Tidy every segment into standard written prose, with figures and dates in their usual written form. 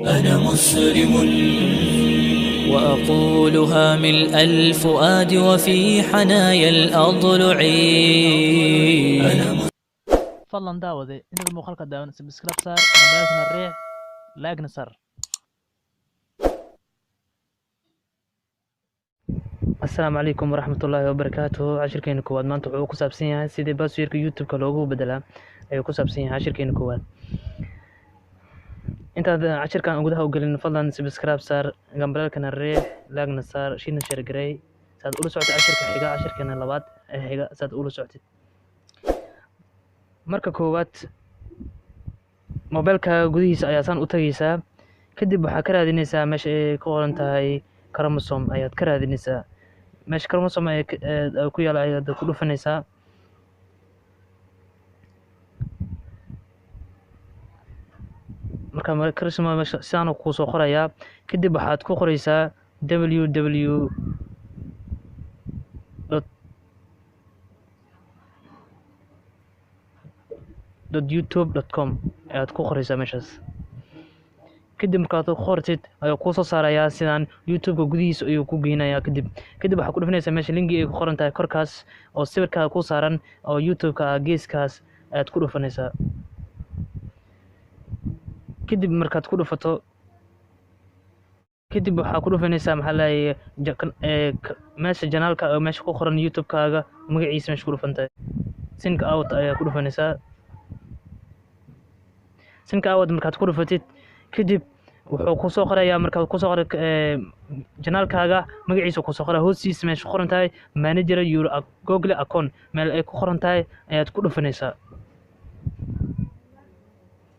أنا مسلم وأقولها ملء الفؤاد وفي حنايا الأضلع. فضلا داودي انت المخالقة داون سبسكرايب صار موبايلنا الريح لايك نصر. السلام عليكم ورحمة الله وبركاته. عشركين كواد maanta wuxuu ku saabsan yahay sidii passwordka YouTube-ka loogu bedelaa ayuu ku saabsan yahay cashirkeena koowaad. intaad cashirkan gudaha u gelin fadlan subscribe saar gambalelkana riix laagna saar shina share gareey saad ula socotid cashirka xiga cashirkeena labaad ee xiga saad ula socotid. marka koowaad mobilka gudihiisa ayaa saan u tagaysaa kadib waxaa ka raadinaysaa meesha ay ku qoran tahay chromosome ayaad ka raadinaysaa meesha chromosome ay ku yaala ayaad ku dhufanaysaa. marka chromosome meesha sidaan ku soo qorayaa kadib waxaad ku qoraysaa www.youtube.com ayaad ku qoraysaa meeshaas. kadib markaad ku qortid ayuu kuu soo saarayaa sidaan YouTube-ka gudihiisa ayuu ku geynayaa. kadib waxaad ku dhufanaysaa meesha linki ay ku qoran tahay korkaas oo sawirkaaga ku saaran oo YouTube-ka geeskaas ayaad ku dhufanaysaa. kadib markaad ku dhufato kadib waxaa ku dhufanaysaa meesha janaalka oo meesha ku qoran YouTube-kaaga magaciisa meesha ku dhufan tahay sync out ayaa ku dhufanaysaa. sync out markaad ku dhufatid kadib wuxuu ku soo qorayaa markaad ku soo qoray janaalkaaga magaciisa ku soo qoraa hoostiisa meesha ku qoran tahay manager your Google account meel ay ku qoran tahay ayaad ku dhufanaysaa.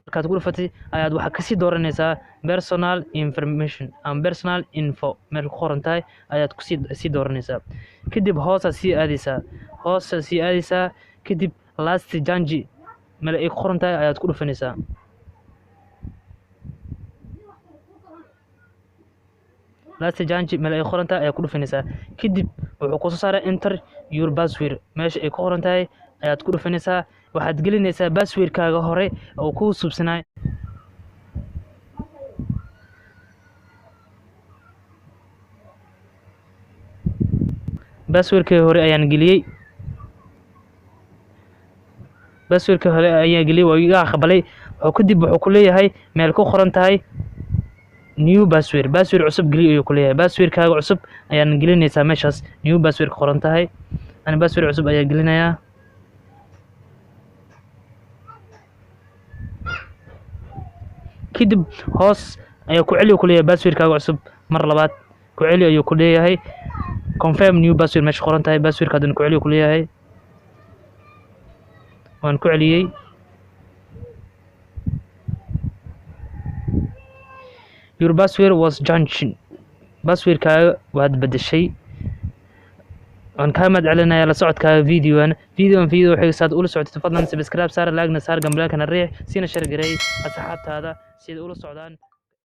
markaad ku dhufatay ayaad waxaa kasii dooranaysaa personal information ama personal info meel ku qoran tahay ayaad kusii dooranaysaa. kadib hoosa sii aadaysaa kadib last change meel ay ku qoran tahay ayaad ku dhufanaysaa. last change meel ay qoran tahay ayaad ku dhufanaysaa. kadib wuxuu ku soo saaray enter your password meesha ay ku qoran tahay ayaad ku dhufanaysaa. waxaad gelinaysaa passwordkaaga hore oo ku subsanaay passwordkii hore ayaan geliyay waa iga aqbalay. kadib wuxuu ku leeyahay meel ku qoran tahay new password cusub geli ayuu ku leeyahay. passwordkaaga cusub ayaan gelinaysaa meeshaas new password qoran tahay ani password cusub ayaa gelinayaa. kadib hoos ayaa ku celi ku leeyahay passwordkaaga cusub mar labaad ku celi ayuu ku leeyahay confirm new password meesha qoran tahay passwordkaadan ku celi ku leeyahay waan ku celiyay. your password was changed passwordkaaga waad bedeshay. waan kaa mahad celinayaa la socodkaaga video xiisaad ula socotid fadlan subscribe saar laagna saar gambalelkana riix sina share gareey asxaabtaada sida ula socdaan